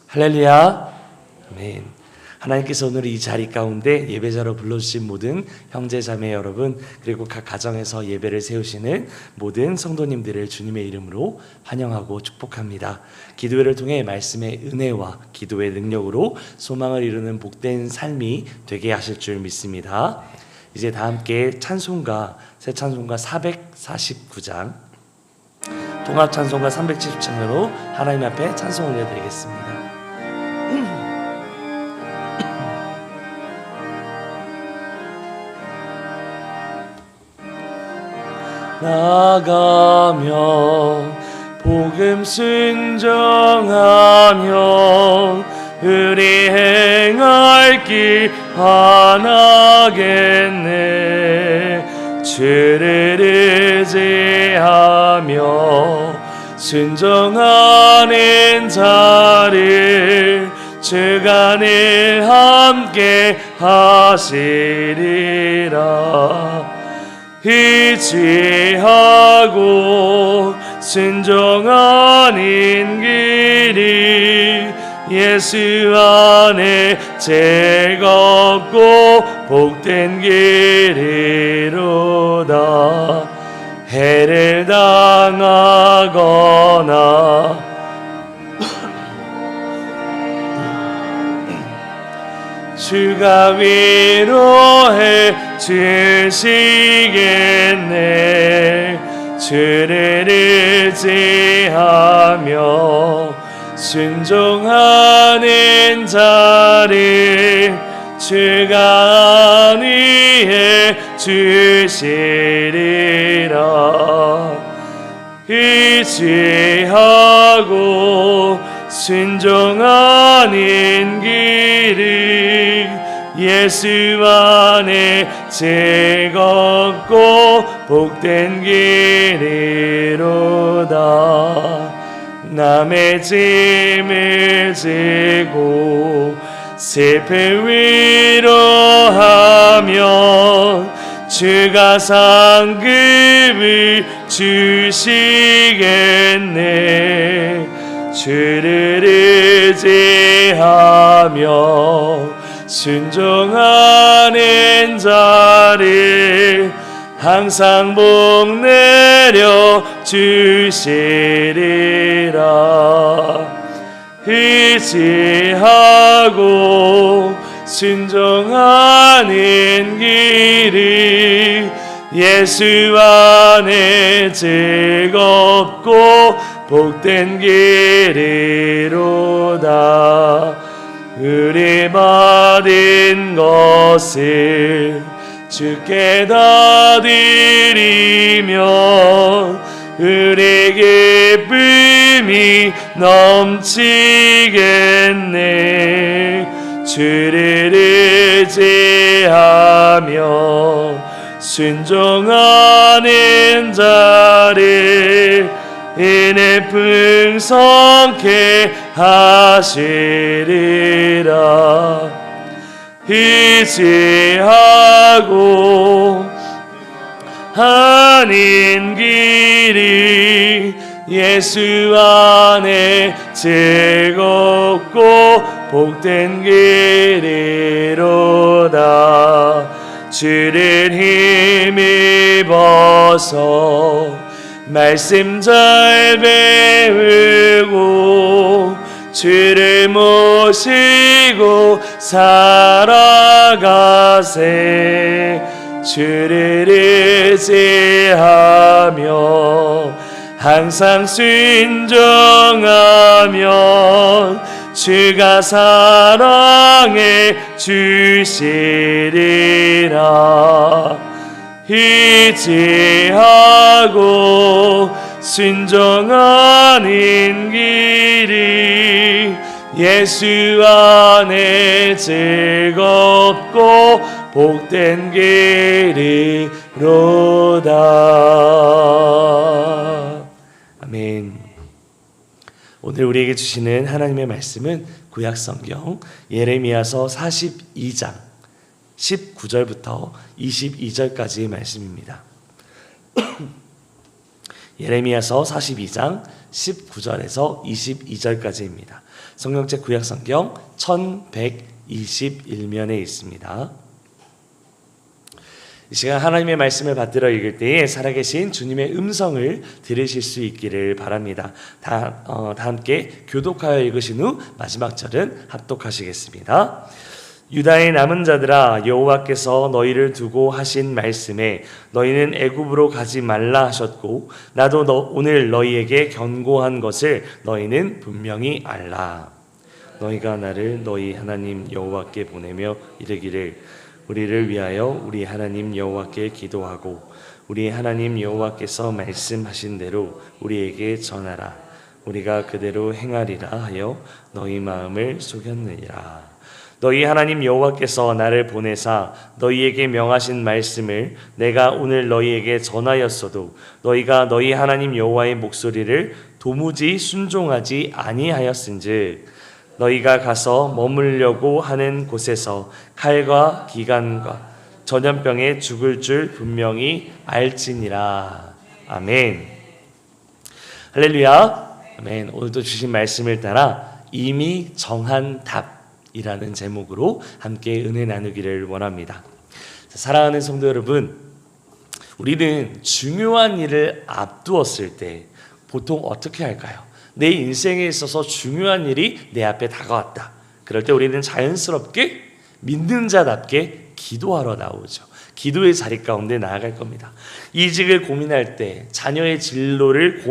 할렐루야. 아멘. 하나님께서 오늘 이 자리 가운데 예배자로 불러주신 모든 형제 자매 여러분, 그리고 각 가정에서 예배를 세우시는 모든 성도님들을 주님의 이름으로 환영하고 축복합니다. 기도회를 통해 말씀의 은혜와 기도의 능력으로 소망을 이루는 복된 삶이 되게 하실 줄 믿습니다. 이제 다 함께 찬송가, 새 찬송가 449장, 통합 찬송가 370장으로 하나님 앞에 찬송 올려드리겠습니다. 나가며 복음 순종하며 우리 행할 길 하나겠네. 주를 의지하며 순종하는 자를 주가 늘 함께 하시리라. 의지하고 순종하는 길이 예수 안에 즐겁고 복된 길이로다. 해를 당하거나 주가 위로해 주시겠네. 주를 의지하며 순종하는 자를 주가 안위해 주시리라. 의지하고 순종하는 길이 예수 안에 즐겁고 복된 길이로다. 남의 짐을 지고 슬픔 위로하면 주가 상급을 주시겠네. 주를 의지하며 순종하는 자를 항상 복 내려 주시리라. 의지하고 순종하는 길이 예수 안에 즐겁고 복된 길이로다. 우리 받은 것을 주께 다 드리면 우리 기쁨이 넘치겠네. 주를 의지하며 순종하는 자를 은혜 풍성케 하시리라. 의지하고 하는 길이 예수 안에 즐겁고 복된 길이로다. 주를 힘입어서 말씀 잘 배우고 주를 모시고 살아가세. 주를 의지하며 항상 순종하면 주가 사랑해 주시리라. 의지하고 순종하는 길이 예수 안에 즐겁고 복된 길이로다. 아멘. 오늘 우리에게 주시는 하나님의 말씀은 구약성경 예레미야서 42장 19절부터 22절까지의 말씀입니다. 예레미야서 42장 19절에서 22절까지입니다. 성경책 구약성경 1121면에 있습니다. 이 시간 하나님의 말씀을 받들어 읽을 때에 살아계신 주님의 음성을 들으실 수 있기를 바랍니다. 다 함께 교독하여 읽으신 후 마지막 절은 합독하시겠습니다. 유다의 남은 자들아, 여호와께서 너희를 두고 하신 말씀에 너희는 애굽으로 가지 말라 하셨고 나도 오늘 너희에게 경고한 것을 너희는 분명히 알라. 너희가 나를 너희 하나님 여호와께 보내며 이르기를 우리를 위하여 우리 하나님 여호와께 기도하고 우리 하나님 여호와께서 말씀하신 대로 우리에게 전하라. 우리가 그대로 행하리라 하여 너희 마음을 속였느니라. 너희 하나님 여호와께서 나를 보내사 너희에게 명하신 말씀을 내가 오늘 너희에게 전하였어도 너희가 너희 하나님 여호와의 목소리를 도무지 순종하지 아니하였은즉 너희가 가서 머물려고 하는 곳에서 칼과 기간과 전염병에 죽을 줄 분명히 알지니라. 아멘. 할렐루야. 아멘. 오늘도 주신 말씀을 따라 이미 정한 답이라는 제목으로 함께 은혜 나누기를 원합니다. 사랑하는 성도 여러분, 우리는 중요한 일을 앞두었을 때 보통 어떻게 할까요? 내 인생에 있어서 중요한 일이 내 앞에 다가왔다. 그럴 때 우리는 자연스럽게 믿는 자답게 기도하러 나오죠. 기도의 자리 가운데 나아갈 겁니다. 이직을 고민할 때, 자녀의 진로를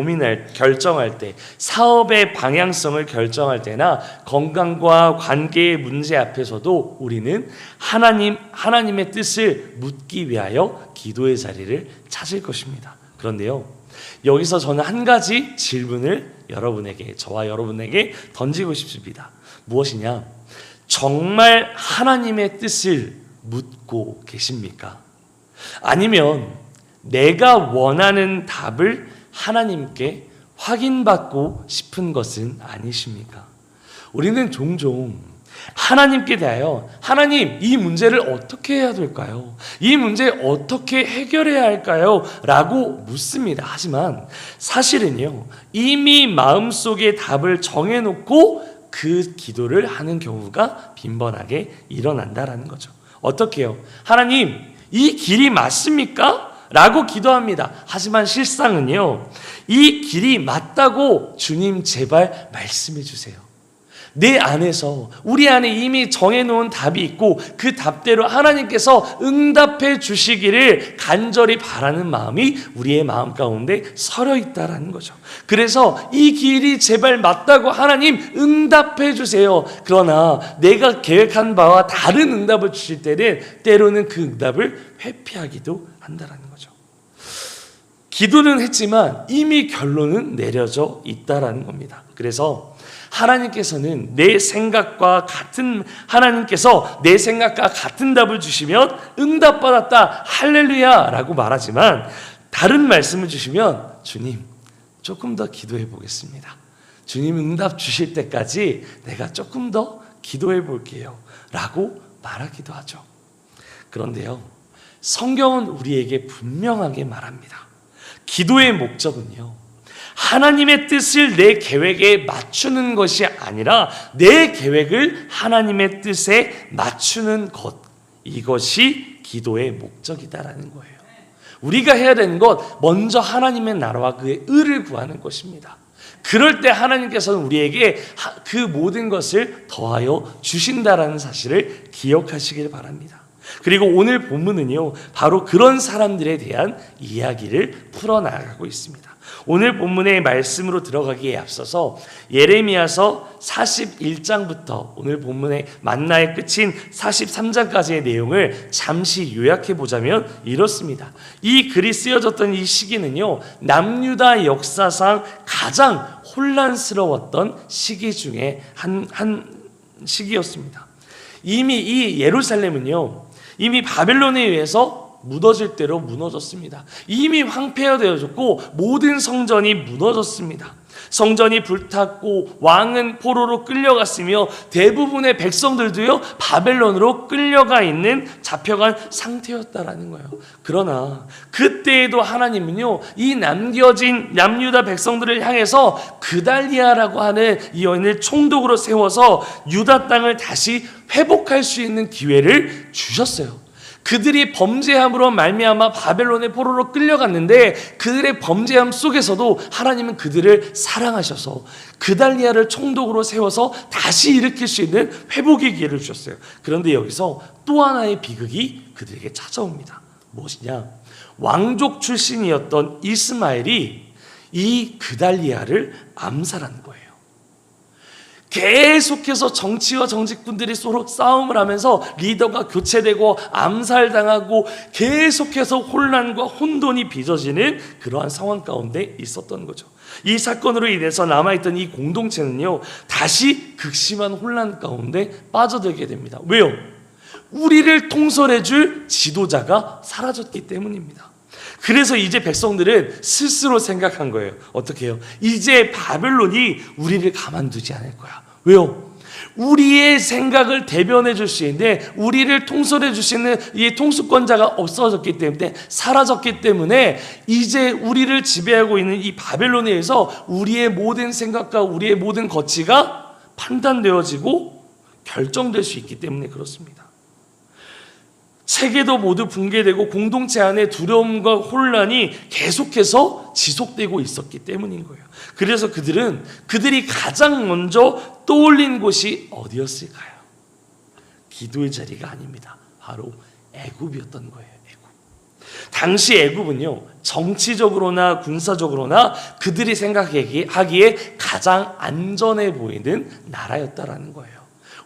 결정할 때, 사업의 방향성을 결정할 때나 건강과 관계의 문제 앞에서도 우리는 하나님의 뜻을 묻기 위하여 기도의 자리를 찾을 것입니다. 그런데요, 여기서 저는 한 가지 질문을 저와 여러분에게 던지고 싶습니다. 무엇이냐? 정말 하나님의 뜻을 묻고 계십니까? 아니면 내가 원하는 답을 하나님께 확인받고 싶은 것은 아니십니까? 우리는 종종 하나님께 대하여 하나님, 이 문제를 어떻게 해야 될까요? 이 문제 어떻게 해결해야 할까요? 라고 묻습니다. 하지만 사실은요, 이미 마음속에 답을 정해놓고 그 기도를 하는 경우가 빈번하게 일어난다라는 거죠. 어떻게 해요? 하나님, 이 길이 맞습니까? 라고 기도합니다. 하지만 실상은요, 이 길이 맞다고 주님 제발 말씀해 주세요. 내 안에서, 우리 안에 이미 정해놓은 답이 있고 그 답대로 하나님께서 응답해 주시기를 간절히 바라는 마음이 우리의 마음 가운데 서려 있다라는 거죠. 그래서 이 길이 제발 맞다고 하나님 응답해 주세요. 그러나 내가 계획한 바와 다른 응답을 주실 때는 때로는 그 응답을 회피하기도 한다라는 거죠. 기도는 했지만 이미 결론은 내려져 있다라는 겁니다. 그래서 하나님께서는 내 생각과 같은 답을 주시면 응답받았다, 할렐루야 라고 말하지만 다른 말씀을 주시면 주님, 조금 더 기도해 보겠습니다. 주님 응답 주실 때까지 내가 조금 더 기도해 볼게요 라고 말하기도 하죠. 그런데요, 성경은 우리에게 분명하게 말합니다. 기도의 목적은요, 하나님의 뜻을 내 계획에 맞추는 것이 아니라 내 계획을 하나님의 뜻에 맞추는 것, 이것이 기도의 목적이다라는 거예요. 우리가 해야 되는 것, 먼저 하나님의 나라와 그의 의를 구하는 것입니다. 그럴 때 하나님께서는 우리에게 그 모든 것을 더하여 주신다라는 사실을 기억하시길 바랍니다. 그리고 오늘 본문은요, 바로 그런 사람들에 대한 이야기를 풀어나가고 있습니다. 오늘 본문의 말씀으로 들어가기에 앞서서 예레미야서 41장부터 오늘 본문의 만나의 끝인 43장까지의 내용을 잠시 요약해 보자면 이렇습니다. 이 글이 쓰여졌던 이 시기는요, 남유다 역사상 가장 혼란스러웠던 시기 중에 한 시기였습니다. 이미 이 예루살렘은요, 이미 바벨론에 의해서 무너질 대로 무너졌습니다. 이미 황폐화되어졌고 모든 성전이 무너졌습니다. 성전이 불탔고 왕은 포로로 끌려갔으며 대부분의 백성들도요 바벨론으로 끌려가 있는 잡혀간 상태였다라는 거예요. 그러나 그때에도 하나님은요 이 남겨진 남유다 백성들을 향해서 그달리아라고 하는 이 여인을 총독으로 세워서 유다 땅을 다시 회복할 수 있는 기회를 주셨어요. 그들이 범죄함으로 말미암아 바벨론의 포로로 끌려갔는데 그들의 범죄함 속에서도 하나님은 그들을 사랑하셔서 그달리아를 총독으로 세워서 다시 일으킬 수 있는 회복의 기회를 주셨어요. 그런데 여기서 또 하나의 비극이 그들에게 찾아옵니다. 무엇이냐? 왕족 출신이었던 이스마엘이 이 그달리아를 암살한 거예요. 계속해서 정치와 정직분들이 서로 싸움을 하면서 리더가 교체되고 암살당하고 계속해서 혼란과 혼돈이 빚어지는 그러한 상황 가운데 있었던 거죠. 이 사건으로 인해서 남아있던 이 공동체는요 다시 극심한 혼란 가운데 빠져들게 됩니다. 왜요? 우리를 통솔해줄 지도자가 사라졌기 때문입니다. 그래서 이제 백성들은 스스로 생각한 거예요. 어떻게 해요? 이제 바벨론이 우리를 가만두지 않을 거야. 왜요? 우리의 생각을 대변해 줄 수 있는, 우리를 통솔해 줄 수 있는 이 통수권자가 없어졌기 때문에, 사라졌기 때문에 이제 우리를 지배하고 있는 이 바벨론에 의해서 우리의 모든 생각과 우리의 모든 가치가 판단되어지고 결정될 수 있기 때문에 그렇습니다. 세계도 모두 붕괴되고 공동체 안에 두려움과 혼란이 계속해서 지속되고 있었기 때문인 거예요. 그래서 그들이 가장 먼저 떠올린 곳이 어디였을까요? 기도의 자리가 아닙니다. 바로 애굽이었던 거예요. 애굽. 당시 애굽은요 정치적으로나 군사적으로나 그들이 생각하기에 가장 안전해 보이는 나라였다라는 거예요.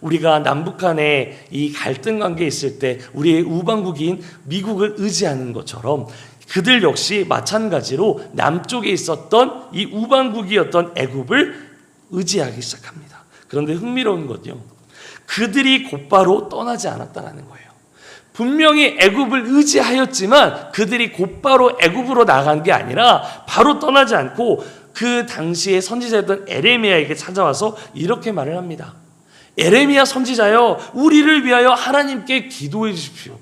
우리가 남북한의 이 갈등 관계에 있을 때 우리의 우방국인 미국을 의지하는 것처럼 그들 역시 마찬가지로 남쪽에 있었던 이 우방국이었던 애굽을 의지하기 시작합니다. 그런데 흥미로운 건요, 그들이 곧바로 떠나지 않았다는 거예요. 분명히 애굽을 의지하였지만 그들이 곧바로 애굽으로 나간 게 아니라 바로 떠나지 않고 그 당시에 선지자였던 에레미야에게 찾아와서 이렇게 말을 합니다. 에레미야 선지자여, 우리를 위하여 하나님께 기도해 주십시오.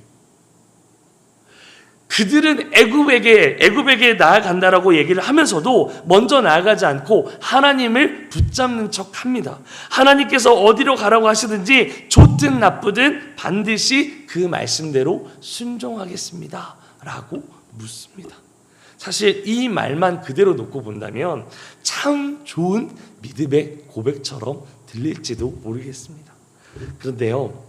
그들은 애굽에게 나아간다라고 얘기를 하면서도 먼저 나아가지 않고 하나님을 붙잡는 척합니다. 하나님께서 어디로 가라고 하시든지 좋든 나쁘든 반드시 그 말씀대로 순종하겠습니다 라고 묻습니다. 사실 이 말만 그대로 놓고 본다면 참 좋은 믿음의 고백처럼 들릴지도 모르겠습니다. 그런데요,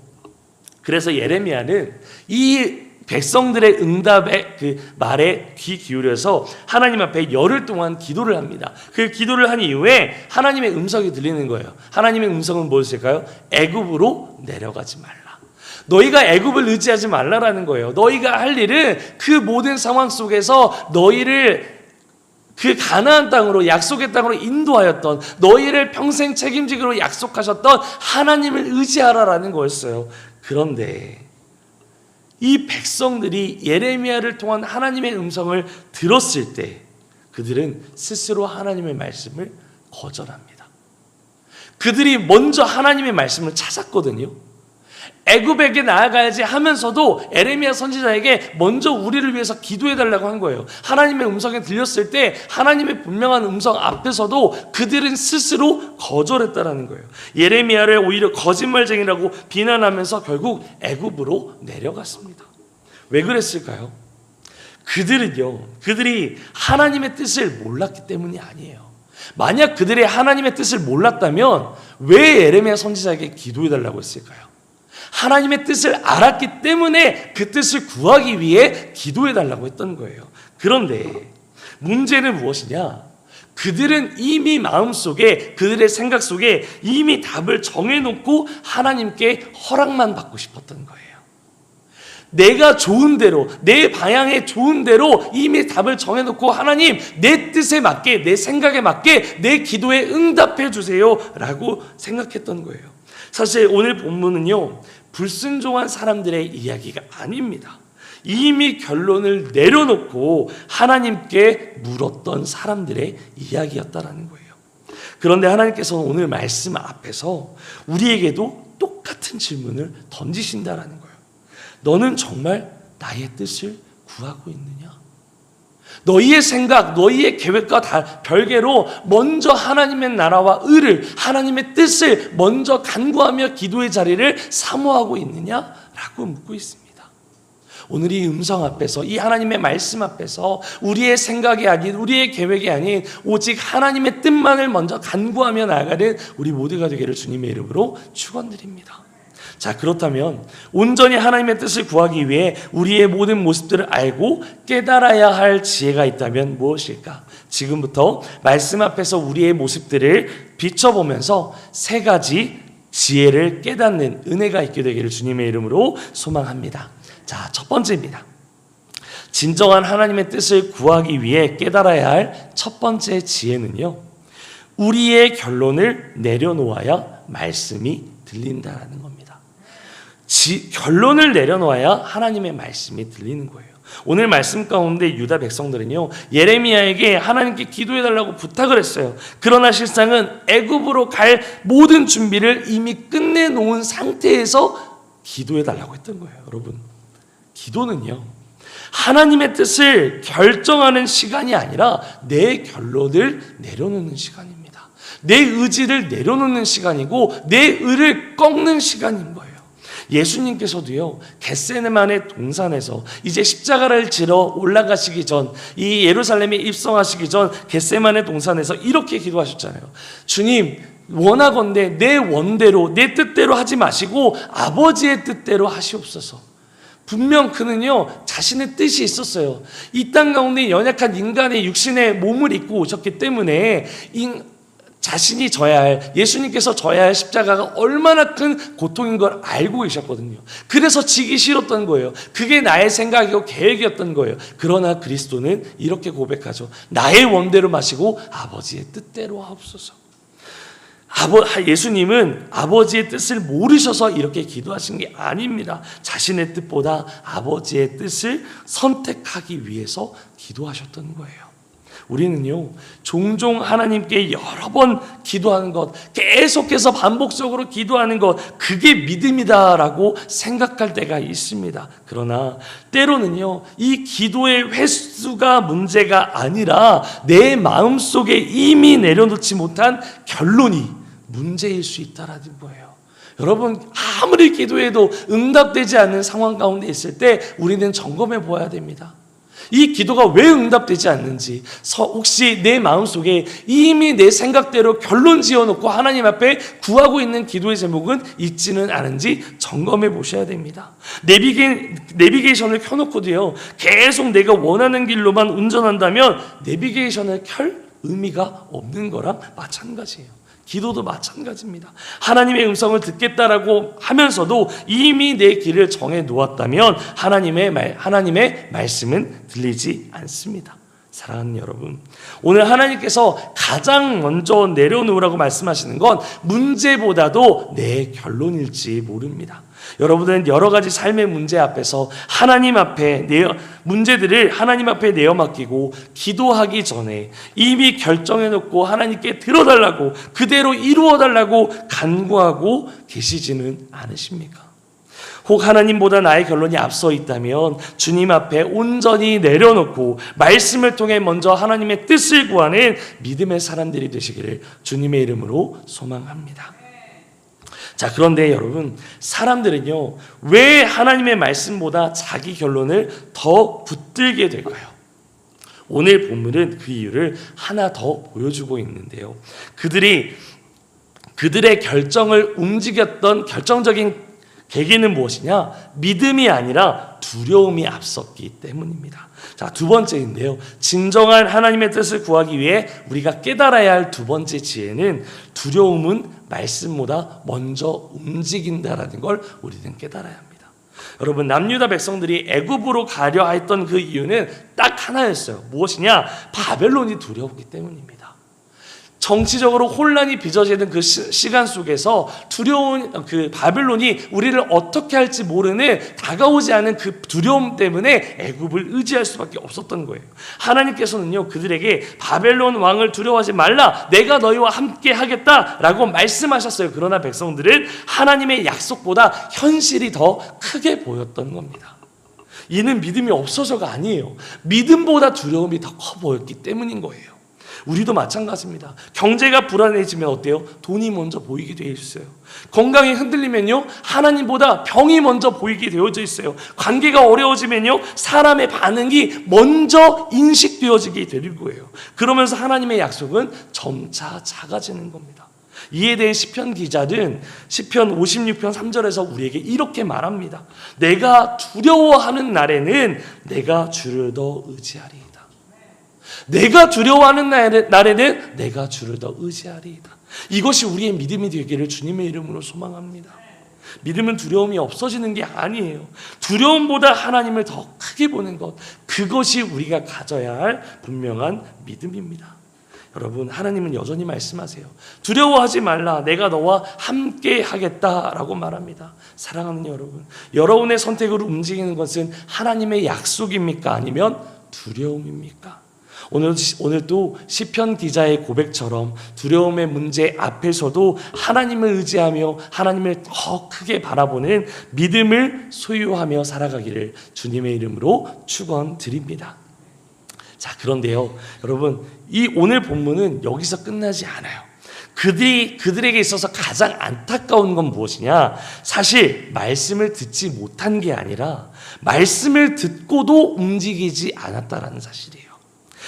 그래서 예레미야는 이 백성들의 응답에 그 말에 귀 기울여서 하나님 앞에 열흘 동안 기도를 합니다. 그 기도를 한 이후에 하나님의 음성이 들리는 거예요. 하나님의 음성은 무엇일까요? 애굽으로 내려가지 말라. 너희가 애굽을 의지하지 말라라는 거예요. 너희가 할 일은 그 모든 상황 속에서 너희를 그 가나안 땅으로, 약속의 땅으로 인도하였던, 너희를 평생 책임지기로 약속하셨던 하나님을 의지하라라는 거였어요. 그런데 이 백성들이 예레미야를 통한 하나님의 음성을 들었을 때 그들은 스스로 하나님의 말씀을 거절합니다. 그들이 먼저 하나님의 말씀을 찾았거든요. 애굽에게 나아가야지 하면서도 에레미야 선지자에게 먼저 우리를 위해서 기도해달라고 한 거예요. 하나님의 음성이 들렸을 때 하나님의 분명한 음성 앞에서도 그들은 스스로 거절했다라는 거예요. 예레미야를 오히려 거짓말쟁이라고 비난하면서 결국 애굽으로 내려갔습니다. 왜 그랬을까요? 그들이 하나님의 뜻을 몰랐기 때문이 아니에요. 만약 그들이 하나님의 뜻을 몰랐다면 왜 예레미야 선지자에게 기도해달라고 했을까요? 하나님의 뜻을 알았기 때문에 그 뜻을 구하기 위해 기도해달라고 했던 거예요. 그런데 문제는 무엇이냐? 그들은 이미 마음속에, 그들의 생각 속에 이미 답을 정해놓고 하나님께 허락만 받고 싶었던 거예요. 내가 좋은 대로, 내 방향에 좋은 대로 이미 답을 정해놓고 하나님, 내 뜻에 맞게, 내 생각에 맞게 내 기도에 응답해 주세요 라고 생각했던 거예요. 사실 오늘 본문은요, 불순종한 사람들의 이야기가 아닙니다. 이미 결론을 내려놓고 하나님께 물었던 사람들의 이야기였다라는 거예요. 그런데 하나님께서는 오늘 말씀 앞에서 우리에게도 똑같은 질문을 던지신다라는 거예요. 너는 정말 나의 뜻을 구하고 있느냐? 너희의 생각, 너희의 계획과 다 별개로 먼저 하나님의 나라와 의를, 하나님의 뜻을 먼저 간구하며 기도의 자리를 사모하고 있느냐라고 묻고 있습니다. 오늘 이 음성 앞에서, 이 하나님의 말씀 앞에서 우리의 생각이 아닌, 우리의 계획이 아닌 오직 하나님의 뜻만을 먼저 간구하며 나아가는 우리 모두가 되기를 주님의 이름으로 축원드립니다. 자, 그렇다면 온전히 하나님의 뜻을 구하기 위해 우리의 모든 모습들을 알고 깨달아야 할 지혜가 있다면 무엇일까? 지금부터 말씀 앞에서 우리의 모습들을 비춰보면서 세 가지 지혜를 깨닫는 은혜가 있게 되기를 주님의 이름으로 소망합니다. 자, 첫 번째입니다. 진정한 하나님의 뜻을 구하기 위해 깨달아야 할 첫 번째 지혜는요, 우리의 결론을 내려놓아야 말씀이 들린다라는 겁니다. 결론을 내려놓아야 하나님의 말씀이 들리는 거예요. 오늘 말씀 가운데 유다 백성들은요, 예레미야에게 하나님께 기도해달라고 부탁을 했어요. 그러나 실상은 애굽으로 갈 모든 준비를 이미 끝내놓은 상태에서 기도해달라고 했던 거예요. 여러분, 기도는요, 하나님의 뜻을 결정하는 시간이 아니라 내 결론을 내려놓는 시간입니다. 내 의지를 내려놓는 시간이고 내 의를 꺾는 시간인 거예요. 예수님께서도요, 겟세마네 동산에서 이제 십자가를 지러 올라가시기 전, 이 예루살렘에 입성하시기 전 겟세마네 동산에서 이렇게 기도하셨잖아요. 주님, 원하건대 내 원대로, 내 뜻대로 하지 마시고 아버지의 뜻대로 하시옵소서. 분명 그는요, 자신의 뜻이 있었어요. 이 땅 가운데 연약한 인간의 육신의 몸을 입고 오셨기 때문에 자신이 져야 할, 예수님께서 져야 할 십자가가 얼마나 큰 고통인 걸 알고 계셨거든요. 그래서 지기 싫었던 거예요. 그게 나의 생각이고 계획이었던 거예요. 그러나 그리스도는 이렇게 고백하죠. 나의 원대로 마시고 아버지의 뜻대로 하옵소서. 예수님은 아버지의 뜻을 모르셔서 이렇게 기도하신 게 아닙니다. 자신의 뜻보다 아버지의 뜻을 선택하기 위해서 기도하셨던 거예요. 우리는요, 종종 하나님께 여러 번 기도하는 것, 계속해서 반복적으로 기도하는 것, 그게 믿음이다라고 생각할 때가 있습니다. 그러나 때로는요, 이 기도의 횟수가 문제가 아니라 내 마음속에 이미 내려놓지 못한 결론이 문제일 수 있다라는 거예요. 여러분, 아무리 기도해도 응답되지 않는 상황 가운데 있을 때 우리는 점검해 보아야 됩니다. 이 기도가 왜 응답되지 않는지, 혹시 내 마음속에 이미 내 생각대로 결론 지어놓고 하나님 앞에 구하고 있는 기도의 제목은 있지는 않은지 점검해 보셔야 됩니다. 내비게이션을 켜놓고도요, 계속 내가 원하는 길로만 운전한다면 내비게이션을 켤 의미가 없는 거랑 마찬가지예요. 기도도 마찬가지입니다. 하나님의 음성을 듣겠다라고 하면서도 이미 내 길을 정해 놓았다면 하나님의 말씀은 들리지 않습니다. 사랑하는 여러분, 오늘 하나님께서 가장 먼저 내려놓으라고 말씀하시는 건 문제보다도 내 결론일지 모릅니다. 여러분은 여러 가지 삶의 문제 앞에서 문제들을 하나님 앞에 내어 맡기고 기도하기 전에 이미 결정해놓고 하나님께 들어달라고, 그대로 이루어달라고 간구하고 계시지는 않으십니까? 혹 하나님보다 나의 결론이 앞서 있다면 주님 앞에 온전히 내려놓고 말씀을 통해 먼저 하나님의 뜻을 구하는 믿음의 사람들이 되시기를 주님의 이름으로 소망합니다. 자, 그런데 여러분, 사람들은요, 왜 하나님의 말씀보다 자기 결론을 더 붙들게 될까요? 오늘 본문은 그 이유를 하나 더 보여주고 있는데요. 그들의 결정을 움직였던 결정적인 계기는 무엇이냐? 믿음이 아니라 두려움이 앞섰기 때문입니다. 자, 두 번째인데요. 진정한 하나님의 뜻을 구하기 위해 우리가 깨달아야 할 두 번째 지혜는, 두려움은 말씀보다 먼저 움직인다라는 걸 우리는 깨달아야 합니다. 여러분, 남유다 백성들이 애굽으로 가려 했던 그 이유는 딱 하나였어요. 무엇이냐? 바벨론이 두려웠기 때문입니다. 정치적으로 혼란이 빚어지는 그 시간 속에서 두려운 그 바벨론이 우리를 어떻게 할지 모르는 다가오지 않은 그 두려움 때문에 애굽을 의지할 수밖에 없었던 거예요. 하나님께서는요, 그들에게 바벨론 왕을 두려워하지 말라, 내가 너희와 함께 하겠다라고 말씀하셨어요. 그러나 백성들은 하나님의 약속보다 현실이 더 크게 보였던 겁니다. 이는 믿음이 없어서가 아니에요. 믿음보다 두려움이 더 커 보였기 때문인 거예요. 우리도 마찬가지입니다. 경제가 불안해지면 어때요? 돈이 먼저 보이게 되어 있어요. 건강이 흔들리면요, 하나님보다 병이 먼저 보이게 되어져 있어요. 관계가 어려워지면요, 사람의 반응이 먼저 인식되어지게 되는 거예요. 그러면서 하나님의 약속은 점차 작아지는 겁니다. 이에 대해 시편 기자는 시편 56편 3절에서 우리에게 이렇게 말합니다. 내가 두려워하는 날에는 내가 주를 더 의지하리이다. 내가 두려워하는 날에는 내가 주를 더 의지하리이다. 이것이 우리의 믿음이 되기를 주님의 이름으로 소망합니다. 믿음은 두려움이 없어지는 게 아니에요. 두려움보다 하나님을 더 크게 보는 것, 그것이 우리가 가져야 할 분명한 믿음입니다. 여러분, 하나님은 여전히 말씀하세요. 두려워하지 말라, 내가 너와 함께 하겠다라고 말합니다. 사랑하는 여러분, 여러분의 선택으로 움직이는 것은 하나님의 약속입니까? 아니면 두려움입니까? 오늘도 시편 기자의 고백처럼 두려움의 문제 앞에서도 하나님을 의지하며 하나님을 더 크게 바라보는 믿음을 소유하며 살아가기를 주님의 이름으로 축원드립니다. 자, 그런데요, 여러분, 이 오늘 본문은 여기서 끝나지 않아요. 그들에게 있어서 가장 안타까운 건 무엇이냐? 사실 말씀을 듣지 못한 게 아니라 말씀을 듣고도 움직이지 않았다라는 사실이에요.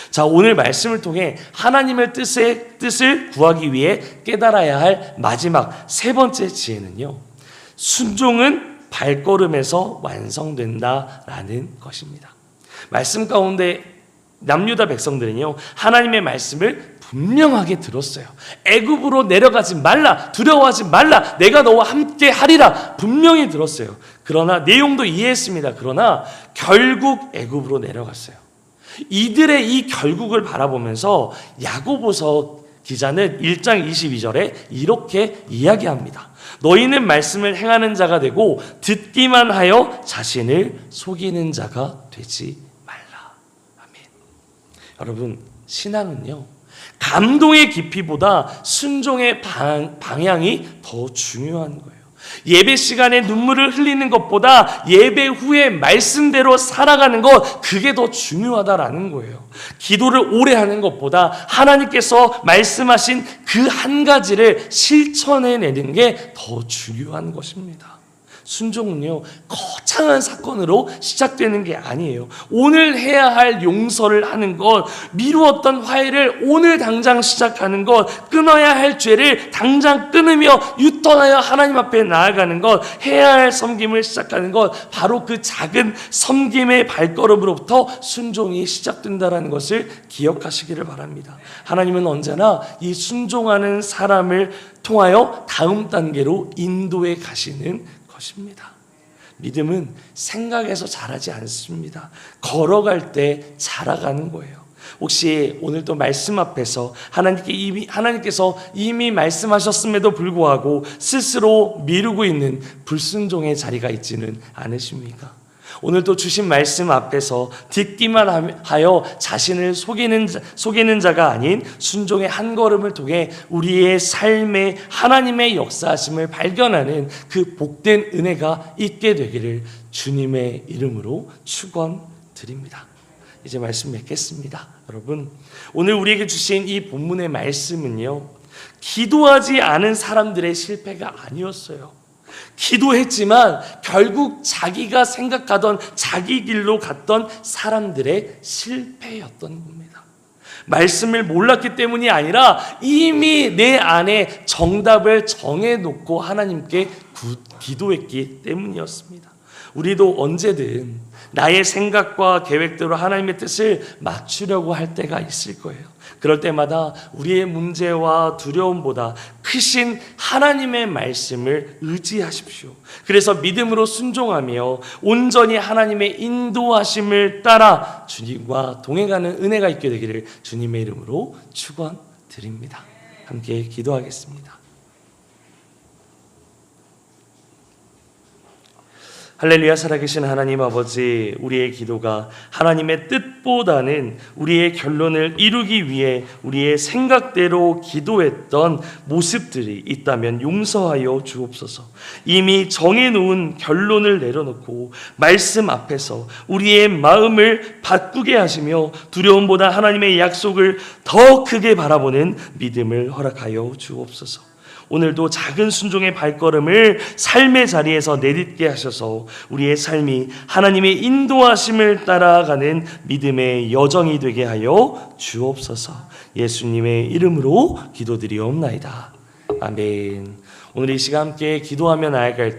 자, 오늘 말씀을 통해 하나님의 뜻을 구하기 위해 깨달아야 할 마지막 세 번째 지혜는요, 순종은 발걸음에서 완성된다라는 것입니다. 말씀 가운데 남유다 백성들은요, 하나님의 말씀을 분명하게 들었어요. 애굽으로 내려가지 말라, 두려워하지 말라, 내가 너와 함께 하리라 분명히 들었어요. 그러나 내용도 이해했습니다. 그러나 결국 애굽으로 내려갔어요. 이들의 이 결국을 바라보면서 야고보서 기자는 1장 22절에 이렇게 이야기합니다. 너희는 말씀을 행하는 자가 되고 듣기만 하여 자신을 속이는 자가 되지 말라. 아멘. 여러분, 신앙은요, 감동의 깊이보다 순종의 방향이 더 중요한 거예요. 예배 시간에 눈물을 흘리는 것보다 예배 후에 말씀대로 살아가는 것, 그게 더 중요하다라는 거예요. 기도를 오래 하는 것보다 하나님께서 말씀하신 그 한 가지를 실천해내는 게 더 중요한 것입니다. 순종은요, 거창한 사건으로 시작되는 게 아니에요. 오늘 해야 할 용서를 하는 것, 미루었던 화해를 오늘 당장 시작하는 것, 끊어야 할 죄를 당장 끊으며 유턴하여 하나님 앞에 나아가는 것, 해야 할 섬김을 시작하는 것, 바로 그 작은 섬김의 발걸음으로부터 순종이 시작된다는 것을 기억하시기를 바랍니다. 하나님은 언제나 이 순종하는 사람을 통하여 다음 단계로 인도해 가시는 것입니다. 믿음은 생각에서 자라지 않습니다. 걸어갈 때 자라가는 거예요. 혹시 오늘도 말씀 앞에서 하나님께서 이미 말씀하셨음에도 불구하고 스스로 미루고 있는 불순종의 자리가 있지는 않으십니까? 오늘도 주신 말씀 앞에서 듣기만 하여 자신을 속이는 자가 아닌 순종의 한 걸음을 통해 우리의 삶에 하나님의 역사하심을 발견하는 그 복된 은혜가 있게 되기를 주님의 이름으로 축원드립니다. 이제 말씀 맺겠습니다. 여러분, 오늘 우리에게 주신 이 본문의 말씀은요, 기도하지 않은 사람들의 실패가 아니었어요. 기도했지만 결국 자기가 생각하던 자기 길로 갔던 사람들의 실패였던 겁니다. 말씀을 몰랐기 때문이 아니라 이미 내 안에 정답을 정해놓고 하나님께 기도했기 때문이었습니다. 우리도 언제든 나의 생각과 계획대로 하나님의 뜻을 맞추려고 할 때가 있을 거예요. 그럴 때마다 우리의 문제와 두려움보다 크신 하나님의 말씀을 의지하십시오. 그래서 믿음으로 순종하며 온전히 하나님의 인도하심을 따라 주님과 동행하는 은혜가 있게 되기를 주님의 이름으로 축원드립니다. 함께 기도하겠습니다. 할렐루야. 살아계신 하나님 아버지, 우리의 기도가 하나님의 뜻보다는 우리의 결론을 이루기 위해 우리의 생각대로 기도했던 모습들이 있다면 용서하여 주옵소서. 이미 정해놓은 결론을 내려놓고 말씀 앞에서 우리의 마음을 바꾸게 하시며 두려움보다 하나님의 약속을 더 크게 바라보는 믿음을 허락하여 주옵소서. 오늘도 작은 순종의 발걸음을 삶의 자리에서 내딛게 하셔서 우리의 삶이 하나님의 인도하심을 따라가는 믿음의 여정이 되게 하여 주옵소서. 예수님의 이름으로 기도드리옵나이다. 아멘. 오늘 이 시간 함께 기도하며 나아갈